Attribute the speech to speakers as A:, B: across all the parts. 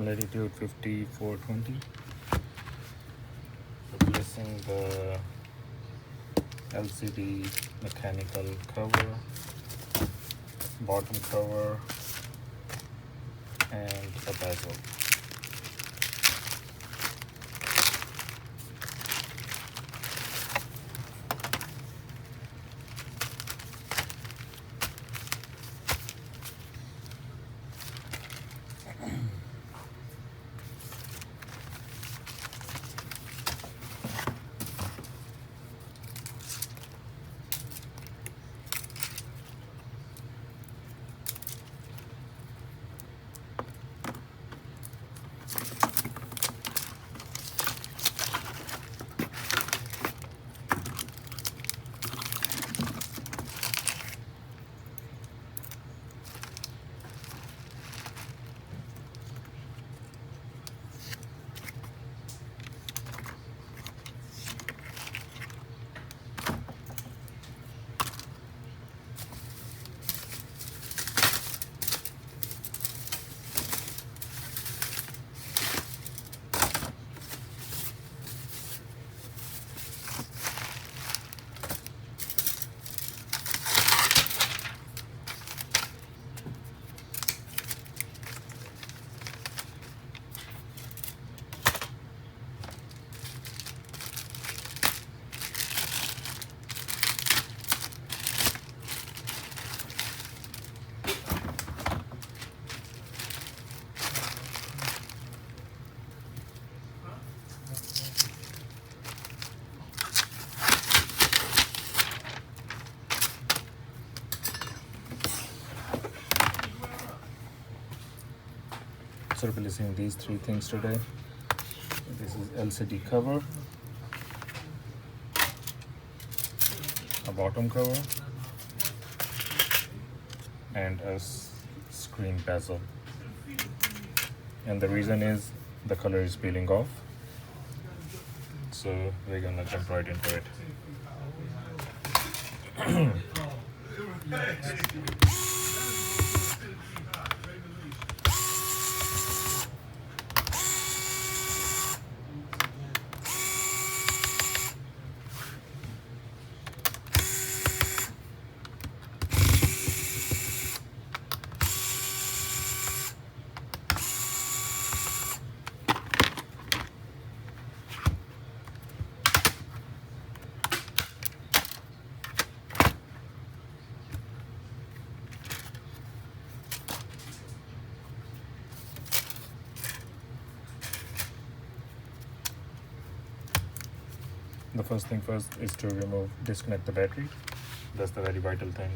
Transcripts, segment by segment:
A: Latitude 5420. Replacing the LCD mechanical cover, bottom cover, and a bezel. So replacing these three things today. This is LCD cover, a bottom cover, and a screen bezel. And the reason is the color is peeling off, so we're gonna jump right into it. The first thing first is to disconnect the battery. That's the very vital thing.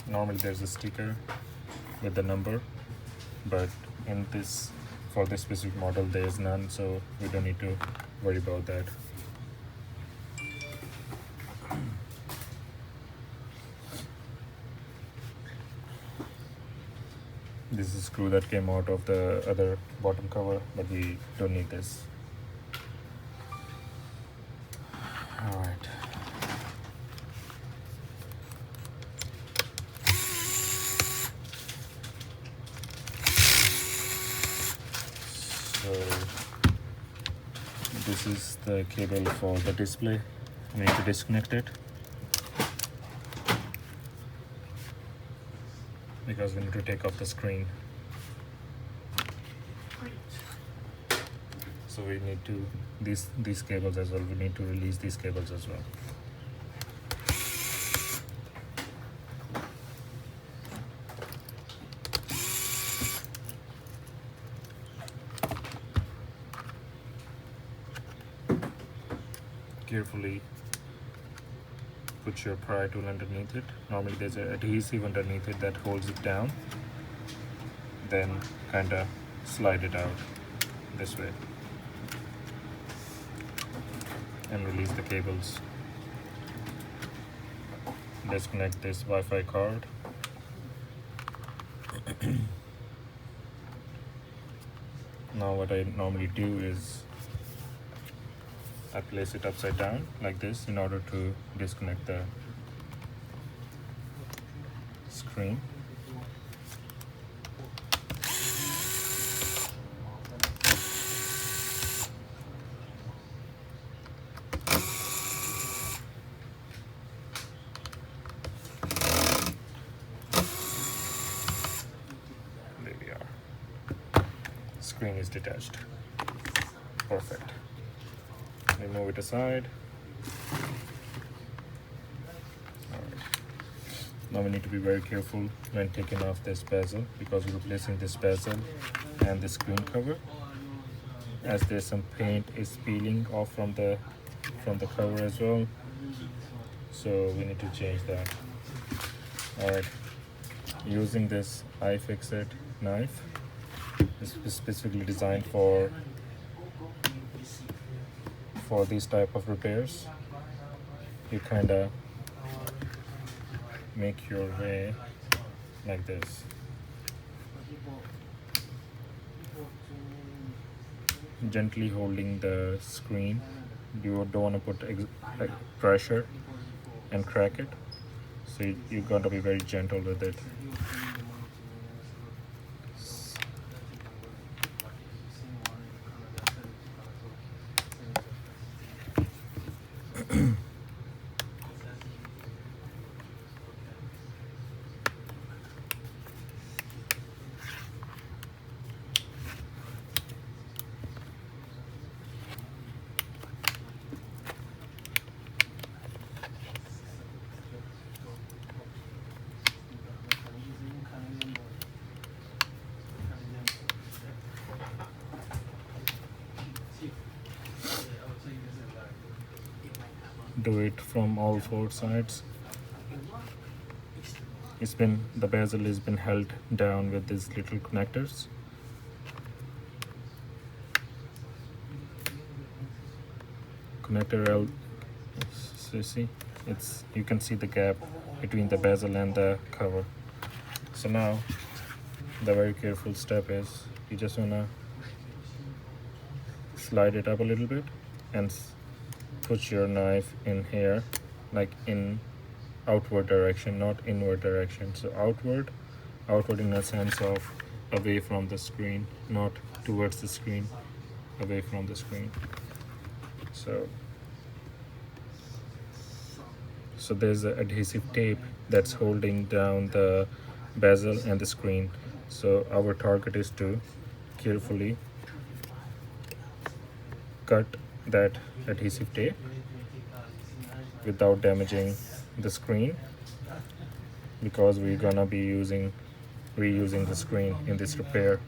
A: Normally there's a sticker with the number, but for this specific model there is none, so we don't need to worry about that. This is a screw that came out of the other bottom cover, but we don't need this. Alright. So this is the cable for the display. I need to disconnect it because we need to take off the screen. So we need to these cables as well. We need to release these cables as well. Carefully put your pry tool underneath it. Normally there's an adhesive underneath it that holds it down. Then kind of slide it out this way and release the cables. Disconnect this Wi-Fi card. Now what I normally do is I place it upside down like this in order to disconnect the screen. There we are. Screen is detached. Perfect. Remove it aside. Now we need to be very careful when taking off this bezel, because we're replacing this bezel and the screen cover, as there's some paint is peeling off from the cover as well, so we need to change that. All right, using this iFixit knife, this is specifically designed for these type of repairs. You kind of make your way like this. Gently holding the screen. You don't want to put pressure and crack it, so you got to be very gentle with it. Do it from all four sides. The bezel has been held down with these little connectors. Connector L, so you can see the gap between the bezel and the cover. So now the very careful step is you just wanna slide it up a little bit and put your knife in here, like in outward direction, not inward direction. So outward in a sense of away from the screen, not towards the screen, away from the screen. So there's an adhesive tape that's holding down the bezel and the screen. So our target is to carefully cut that adhesive tape without damaging the screen, because we're gonna be reusing the screen in this repair.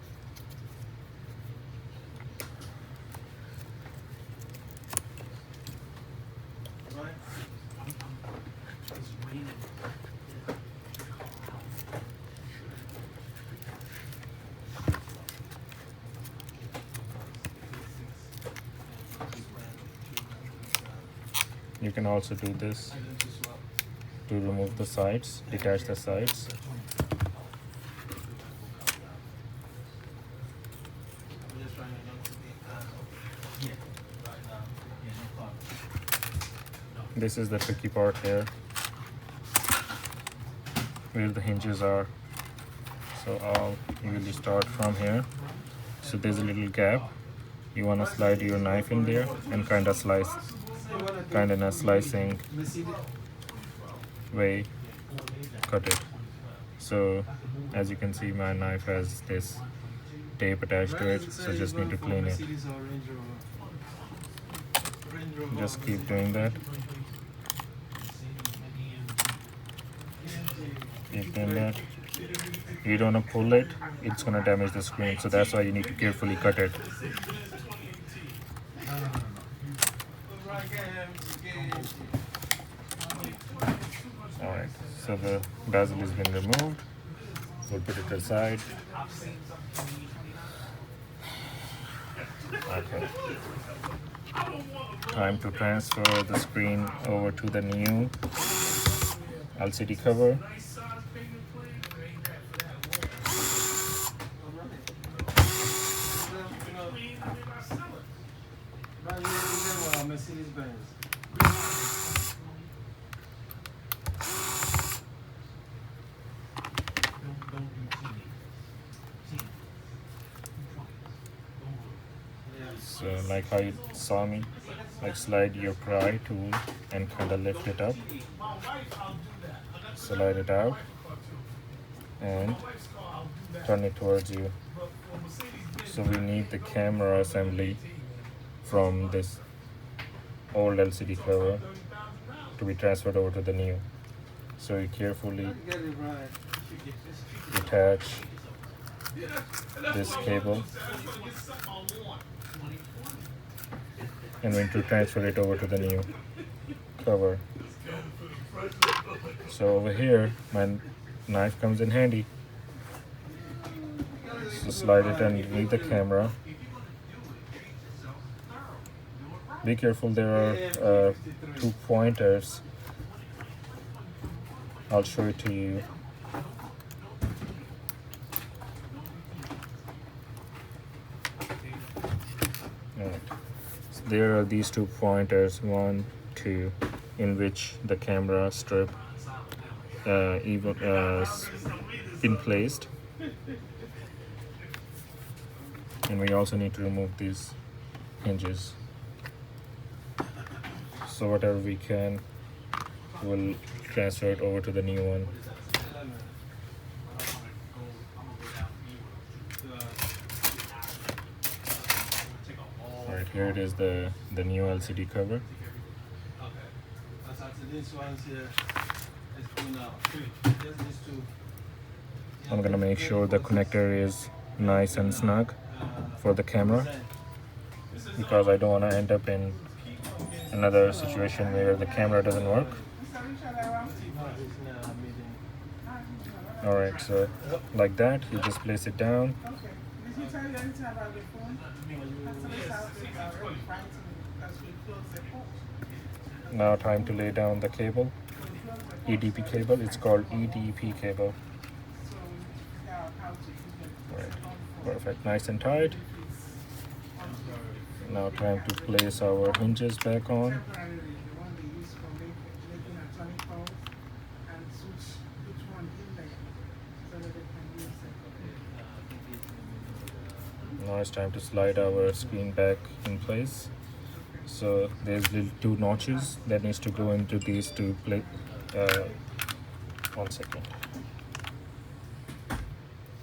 A: You can also do this to remove the sides, detach the sides. This is the tricky part here, where the hinges are. So I'll usually start from here. So there's a little gap. You want to slide your knife in there and kind of slice, kind of in a slicing way, cut it. So as you can see, my knife has this tape attached to it, so just need to clean it. Just keep doing that. Keep doing that. You don't want to pull it, it's going to damage the screen, so that's why you need to carefully cut it. Alright, so the bezel has been removed. We'll put it aside. Okay. Time to transfer the screen over to the new LCD cover. So like how you saw me, like slide your pry tool and kind of lift it up, slide it out, and turn it towards you. So we need the camera assembly from this old LCD cover to be transferred over to the new. So you carefully detach this cable and we need to transfer it over to the new cover. So over here my knife comes in handy. So slide it underneath the camera. Be careful, there are 2 pointers. I'll show it to you. Alright. So there are these 2 pointers, 1, 2, in which the camera strip been placed. And we also need to remove these hinges. So whatever we can, we'll transfer it over to the new one. Alright, here it is, the new LCD cover. I'm gonna make sure the connector is nice and snug for the camera, because I don't want to end up in another situation where the camera doesn't work. Alright, so like that, you just place it down. Now time to lay down the cable, EDP cable. It's called EDP cable. Right. Perfect, nice and tight. Now time to place our hinges back on. Now it's time to slide our screen back in place. So there's little 2 notches that needs to go into these 2 plate. 1 second.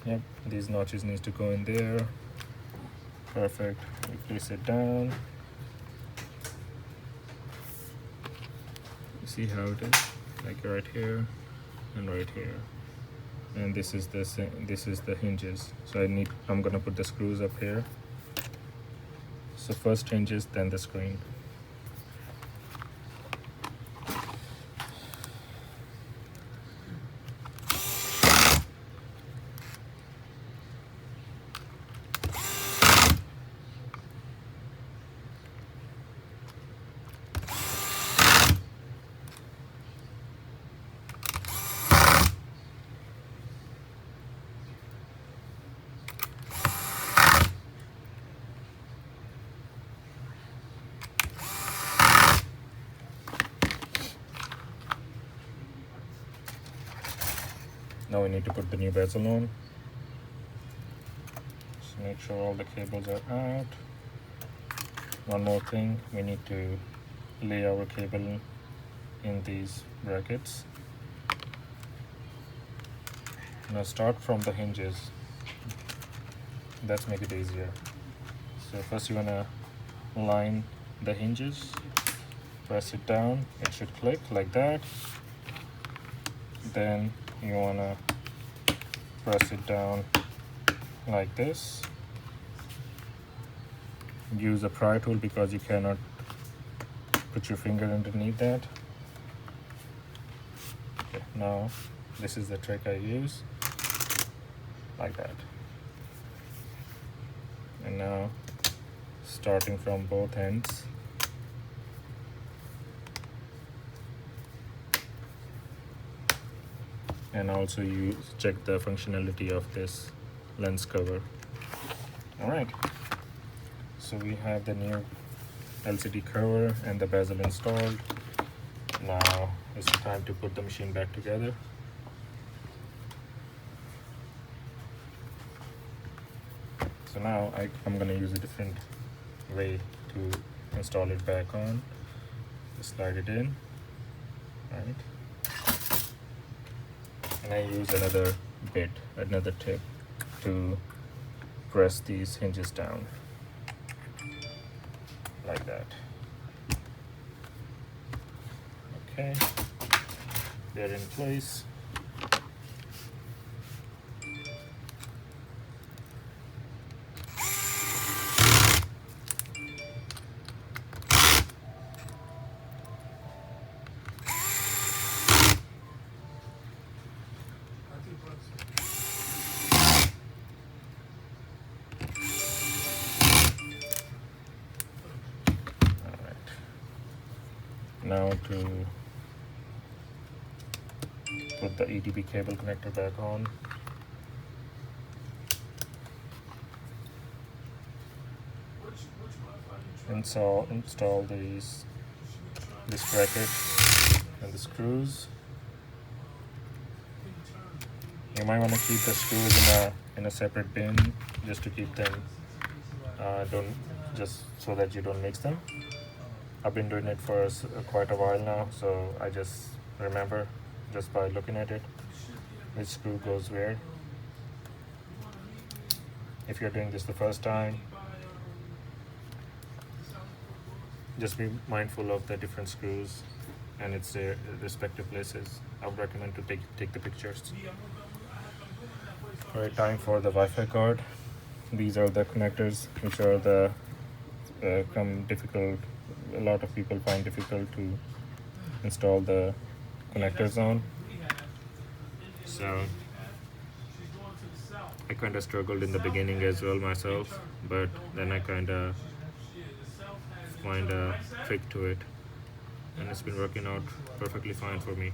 A: Yep, these notches needs to go in there. Perfect. We place it down. You see how it is? Like right here and right here. And this is the hinges. So I'm gonna put the screws up here. So first hinges, then the screen. Now we need to put the new bezel on. So make sure all the cables are out. One more thing, we need to lay our cable in these brackets. Now start from the hinges. That's make it easier. So first you wanna line the hinges, press it down, it should click like that. Then you wanna press it down like this. Use a pry tool because you cannot put your finger underneath that. Okay, now this is the trick I use, like that. And now starting from both ends, and also you check the functionality of this lens cover. All right, so we have the new LCD cover and the bezel installed. Now it's time to put the machine back together. So now I'm gonna use a different way to install it back on. Just slide it in, right? And I use another tip to press these hinges down like that. Okay, they're in place. Now to put the EDB cable connector back on. Install this bracket and the screws. You might want to keep the screws in a separate bin just to keep them just so that you don't mix them. I've been doing it for quite a while now, so I just remember just by looking at it which screw goes where. If you're doing this the first time, just be mindful of the different screws and its respective places. I would recommend to take the pictures. Alright, time for the Wi-Fi card. These are the connectors which are the difficult. A lot of people find difficult to install the connectors on. So I kind of struggled in the beginning as well myself, but then I kind of find a trick to it, and it's been working out perfectly fine for me.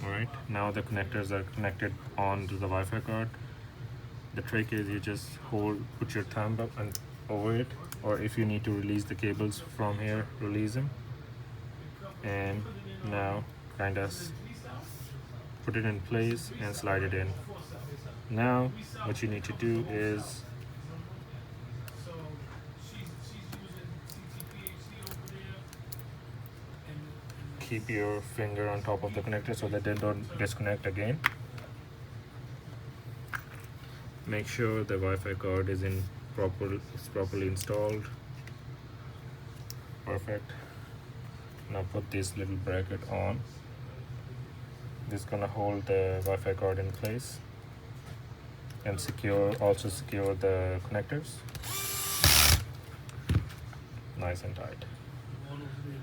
A: Alright, now the connectors are connected onto the Wi-Fi card. The trick is you just put your thumb up and over it, or if you need to release the cables from here, release them, and now kind of put it in place and slide it in. Now what you need to do is keep your finger on top of the connector so that they don't disconnect again. Make sure the Wi-Fi card is properly installed. Perfect. Now put this little bracket on. This is gonna hold the Wi-Fi card in place and also secure the connectors nice and tight.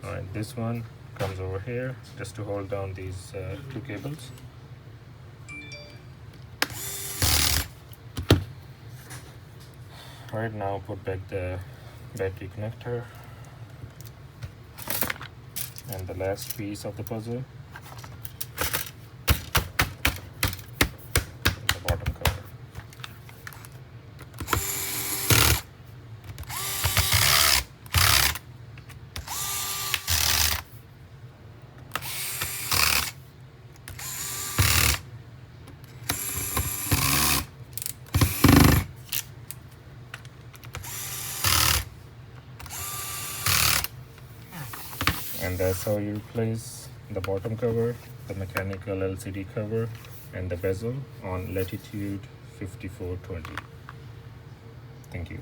A: Alright, this one comes over here just to hold down these two cables. Alright, now put back the battery connector and the last piece of the puzzle, the bottom cover. And that's how you replace the bottom cover, the mechanical LCD cover, and the bezel on Latitude 5420. Thank you.